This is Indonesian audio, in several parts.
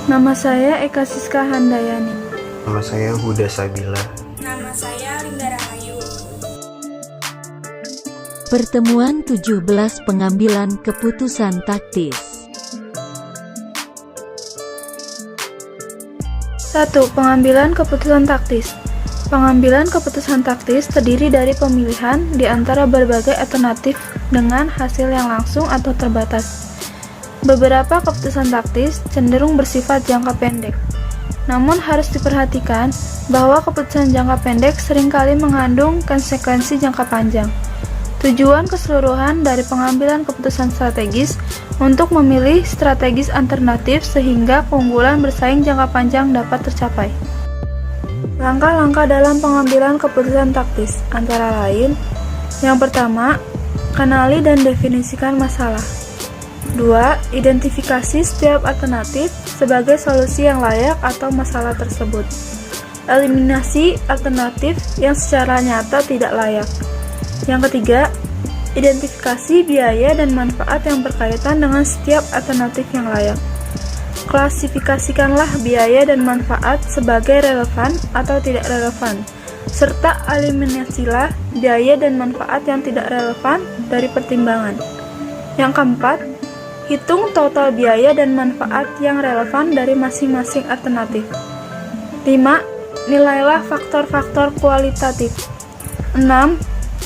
Nama saya Eka Siska Handayani. Nama saya Huda Sabila. Nama saya Linda Rahayu. Pertemuan 17 pengambilan keputusan taktis. 1. Pengambilan keputusan taktis. Pengambilan keputusan taktis terdiri dari pemilihan di antara berbagai alternatif dengan hasil yang langsung atau terbatas. Beberapa keputusan taktis cenderung bersifat jangka pendek. Namun harus diperhatikan bahwa keputusan jangka pendek seringkali mengandung konsekuensi jangka panjang. Tujuan keseluruhan dari pengambilan keputusan strategis untuk memilih strategis alternatif sehingga keunggulan bersaing jangka panjang dapat tercapai. Langkah-langkah dalam pengambilan keputusan taktis antara lain: yang pertama, kenali dan definisikan masalah. 2. Identifikasi setiap alternatif sebagai solusi yang layak atau masalah tersebut. Eliminasi alternatif yang secara nyata tidak layak. Yang ketiga, identifikasi biaya dan manfaat yang berkaitan dengan setiap alternatif yang layak. Klasifikasikanlah biaya dan manfaat sebagai relevan atau tidak relevan, serta eliminasilah biaya dan manfaat yang tidak relevan dari pertimbangan. Yang keempat, hitung total biaya dan manfaat yang relevan dari masing-masing alternatif. 5. Nilailah faktor-faktor kualitatif. 6.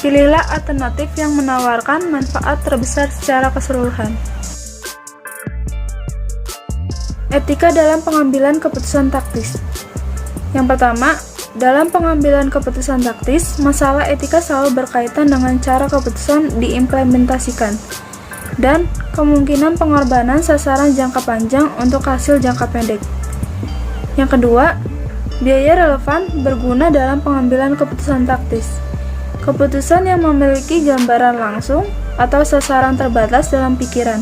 Pilihlah alternatif yang menawarkan manfaat terbesar secara keseluruhan. Etika dalam pengambilan keputusan taktis. Yang pertama, dalam pengambilan keputusan taktis, masalah etika selalu berkaitan dengan cara keputusan diimplementasikan dan kemungkinan pengorbanan sasaran jangka panjang untuk hasil jangka pendek. Yang kedua, biaya relevan berguna dalam pengambilan keputusan taktis. Keputusan yang memiliki gambaran langsung atau sasaran terbatas dalam pikiran.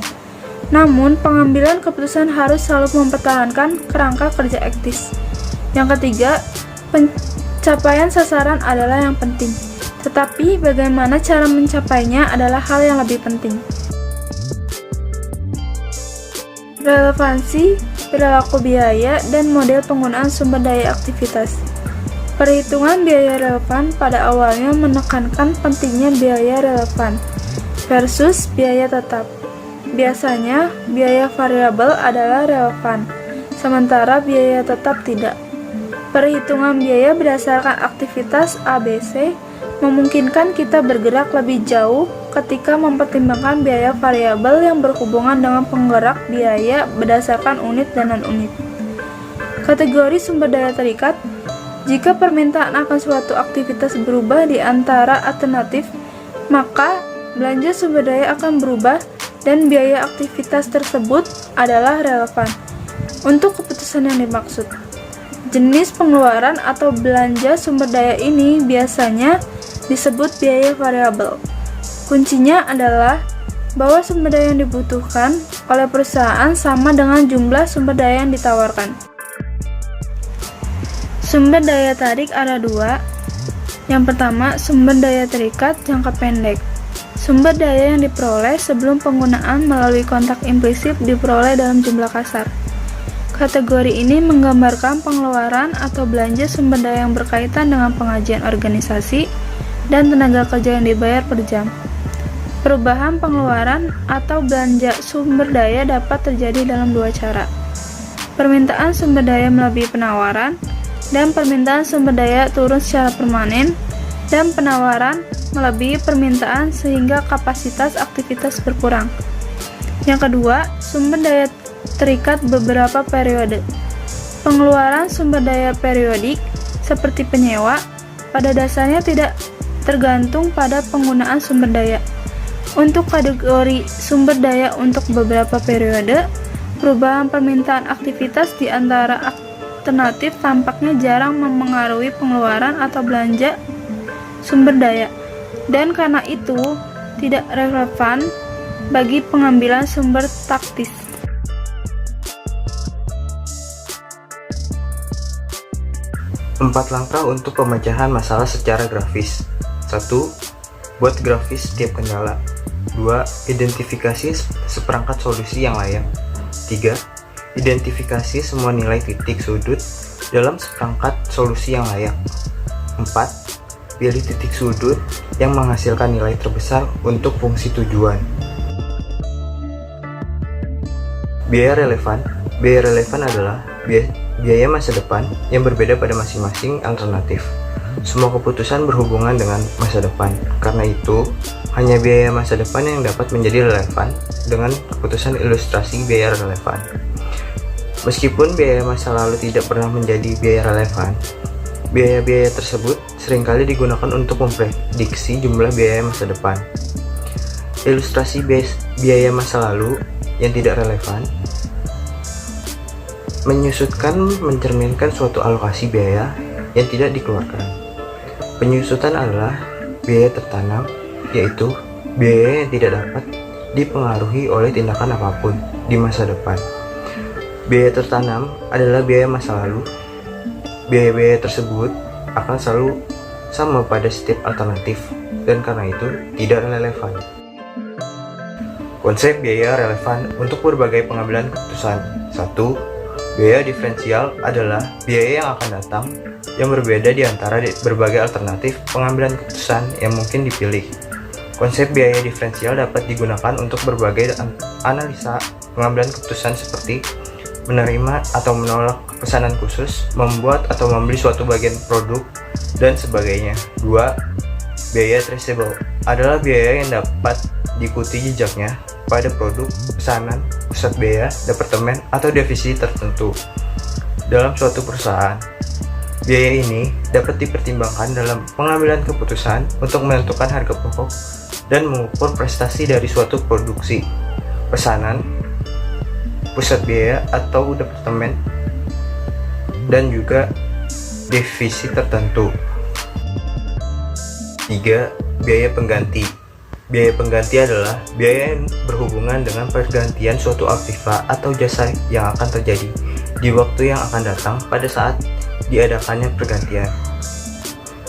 Namun, pengambilan keputusan harus selalu mempertahankan kerangka kerja etis. Yang ketiga, pencapaian sasaran adalah yang penting, tetapi bagaimana cara mencapainya adalah hal yang lebih penting. Relevansi, perilaku biaya, dan model penggunaan sumber daya aktivitas. Perhitungan biaya relevan pada awalnya menekankan pentingnya biaya relevan versus biaya tetap. Biasanya, biaya variabel adalah relevan, sementara biaya tetap tidak. Perhitungan biaya berdasarkan aktivitas ABC memungkinkan kita bergerak lebih jauh ketika mempertimbangkan biaya variabel yang berhubungan dengan penggerak biaya berdasarkan unit dan non-unit. Kategori sumber daya terikat. Jika permintaan akan suatu aktivitas berubah di antara alternatif, maka belanja sumber daya akan berubah dan biaya aktivitas tersebut adalah relevan untuk keputusan yang dimaksud. Jenis pengeluaran atau belanja sumber daya ini biasanya disebut biaya variabel. Kuncinya adalah bahwa sumber daya yang dibutuhkan oleh perusahaan sama dengan jumlah sumber daya yang ditawarkan. Sumber daya tarik ada dua. Yang pertama, sumber daya terikat jangka pendek. Sumber daya yang diperoleh sebelum penggunaan melalui kontak implisit diperoleh dalam jumlah kasar. Kategori ini menggambarkan pengeluaran atau belanja sumber daya yang berkaitan dengan pengajian organisasi dan tenaga kerja yang dibayar per jam. Perubahan pengeluaran atau belanja sumber daya dapat terjadi dalam dua cara. Permintaan sumber daya melebihi penawaran, dan permintaan sumber daya turun secara permanen, dan penawaran melebihi permintaan sehingga kapasitas aktivitas berkurang. Yang kedua, sumber daya terikat beberapa periode. Pengeluaran sumber daya periodik seperti penyewa pada dasarnya tidak tergantung pada penggunaan sumber daya. Untuk kategori sumber daya untuk beberapa periode, perubahan permintaan aktivitas di antara alternatif tampaknya jarang memengaruhi pengeluaran atau belanja sumber daya, dan karena itu tidak relevan bagi pengambilan sumber taktis. Empat langkah untuk pemecahan masalah secara grafis. 1. Buat grafis setiap kendala. 2. Identifikasi seperangkat solusi yang layak. 3. Identifikasi semua nilai titik sudut dalam seperangkat solusi yang layak. 4. Pilih titik sudut yang menghasilkan nilai terbesar untuk fungsi tujuan. Biaya relevan. Biaya relevan adalah biaya masa depan yang berbeda pada masing-masing alternatif. Semua keputusan berhubungan dengan masa depan. Karena itu, hanya biaya masa depan yang dapat menjadi relevan dengan keputusan ilustrasi biaya relevan. Meskipun biaya masa lalu tidak pernah menjadi biaya relevan, biaya-biaya tersebut seringkali digunakan untuk memprediksi jumlah biaya masa depan. Ilustrasi biaya masa lalu yang tidak relevan mencerminkan suatu alokasi biaya yang tidak dikeluarkan. Penyusutan adalah biaya tertanam, yaitu biaya yang tidak dapat dipengaruhi oleh tindakan apapun di masa depan. Biaya tertanam adalah biaya masa lalu. Biaya-biaya tersebut akan selalu sama pada setiap alternatif dan karena itu tidak relevan. Konsep biaya relevan untuk berbagai pengambilan keputusan. 1. Biaya diferensial adalah biaya yang akan datang yang berbeda di antara berbagai alternatif pengambilan keputusan yang mungkin dipilih. Konsep biaya diferensial dapat digunakan untuk berbagai analisa pengambilan keputusan seperti menerima atau menolak pesanan khusus, membuat atau membeli suatu bagian produk, dan sebagainya. 2. Biaya traceable adalah biaya yang dapat diikuti jejaknya pada produk, pesanan, pusat biaya, departemen, atau divisi tertentu dalam suatu perusahaan. Biaya ini dapat dipertimbangkan dalam pengambilan keputusan untuk menentukan harga pokok dan mengukur prestasi dari suatu produksi, pesanan, pusat biaya, atau departemen, dan juga divisi tertentu. 3. Biaya pengganti. Biaya pengganti adalah biaya yang berhubungan dengan pergantian suatu aktiva atau jasa yang akan terjadi di waktu yang akan datang pada saat diadakannya pergantian.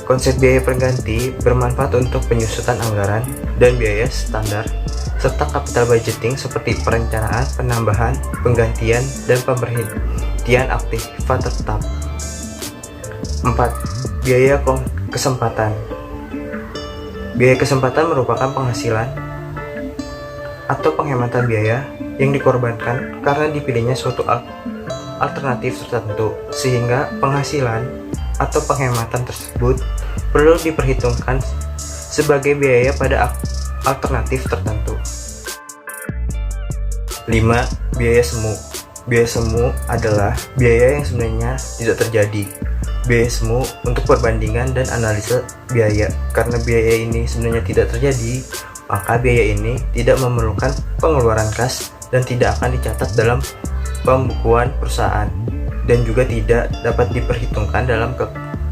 Konsep biaya pengganti bermanfaat untuk penyusutan anggaran dan biaya standar, serta capital budgeting seperti perencanaan, penambahan, penggantian, dan pemberhentian aktiva tetap. 4. Biaya kesempatan. Biaya kesempatan merupakan penghasilan atau penghematan biaya yang dikorbankan karena dipilihnya suatu alternatif tertentu, sehingga penghasilan atau penghematan tersebut perlu diperhitungkan sebagai biaya pada alternatif tertentu. 5. Biaya semu. Biaya semu adalah biaya yang sebenarnya tidak terjadi. Biaya semu untuk perbandingan dan analisa biaya. Karena biaya ini sebenarnya tidak terjadi, maka biaya ini tidak memerlukan pengeluaran kas dan tidak akan dicatat dalam pembukuan perusahaan dan juga tidak dapat diperhitungkan dalam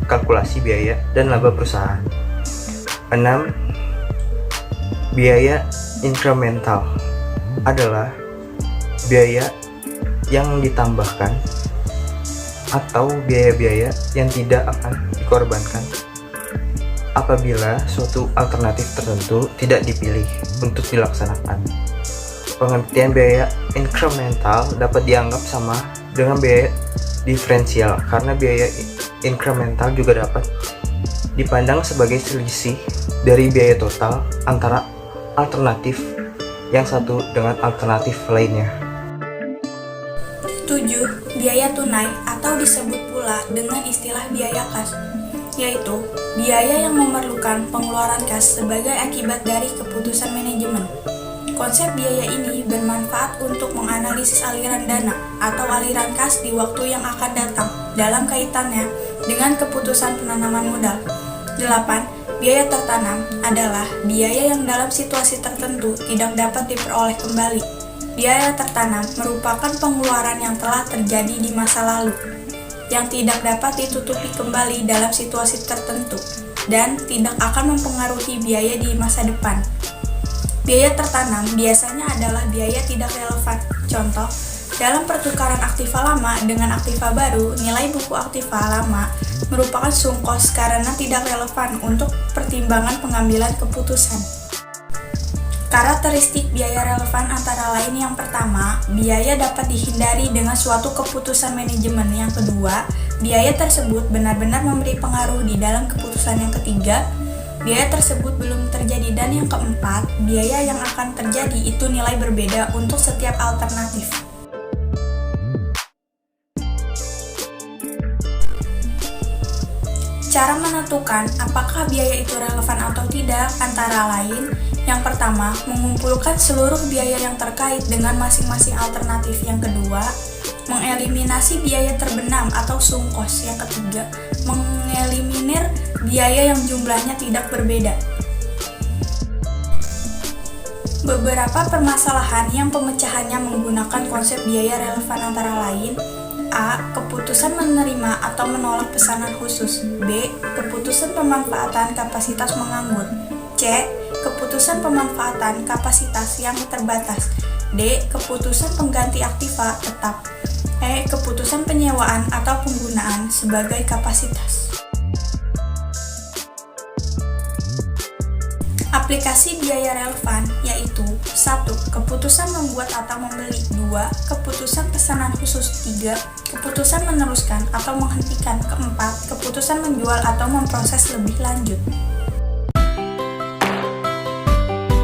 kalkulasi biaya dan laba perusahaan. 6. Biaya incremental adalah biaya yang ditambahkan atau biaya-biaya yang tidak akan dikorbankan apabila suatu alternatif tertentu tidak dipilih untuk dilaksanakan. Pengertian biaya incremental dapat dianggap sama dengan biaya diferensial karena biaya incremental juga dapat dipandang sebagai selisih dari biaya total antara alternatif yang satu dengan alternatif lainnya. 7. Biaya tunai atau disebut pula dengan istilah biaya kas, yaitu biaya yang memerlukan pengeluaran kas sebagai akibat dari keputusan manajemen. Konsep biaya ini bermanfaat untuk menganalisis aliran dana atau aliran kas di waktu yang akan datang dalam kaitannya dengan keputusan penanaman modal. 8. Biaya tertanam adalah biaya yang dalam situasi tertentu tidak dapat diperoleh kembali. Biaya tertanam merupakan pengeluaran yang telah terjadi di masa lalu, yang tidak dapat ditutupi kembali dalam situasi tertentu, dan tidak akan mempengaruhi biaya di masa depan. Biaya tertanam biasanya adalah biaya tidak relevan. Contoh, dalam pertukaran aktiva lama dengan aktiva baru, nilai buku aktiva lama merupakan sunk cost karena tidak relevan untuk pertimbangan pengambilan keputusan. Karakteristik biaya relevan antara lain yang pertama, biaya dapat dihindari dengan suatu keputusan manajemen. Yang kedua, biaya tersebut benar-benar memberi pengaruh di dalam keputusan. Yang ketiga, biaya tersebut belum terjadi. Dan yang keempat, biaya yang akan terjadi itu nilai berbeda untuk setiap alternatif. Cara menentukan apakah biaya itu relevan atau tidak antara lain, yang pertama, mengumpulkan seluruh biaya yang terkait dengan masing-masing alternatif. Yang kedua, mengeliminasi biaya terbenam atau sunk cost. Yang ketiga, mengeliminir biaya yang jumlahnya tidak berbeda. Beberapa permasalahan yang pemecahannya menggunakan konsep biaya relevan antara lain: A. Keputusan menerima atau menolak pesanan khusus. B. Keputusan pemanfaatan kapasitas menganggur. C. Keputusan pemanfaatan kapasitas yang terbatas. D. Keputusan pengganti aktiva tetap. E. Keputusan penyewaan atau penggunaan sebagai kapasitas. Aplikasi biaya relevan yaitu 1. Keputusan membuat atau membeli. 2. Keputusan pesanan khusus. 3. Keputusan meneruskan atau menghentikan. 4. Keputusan menjual atau memproses lebih lanjut.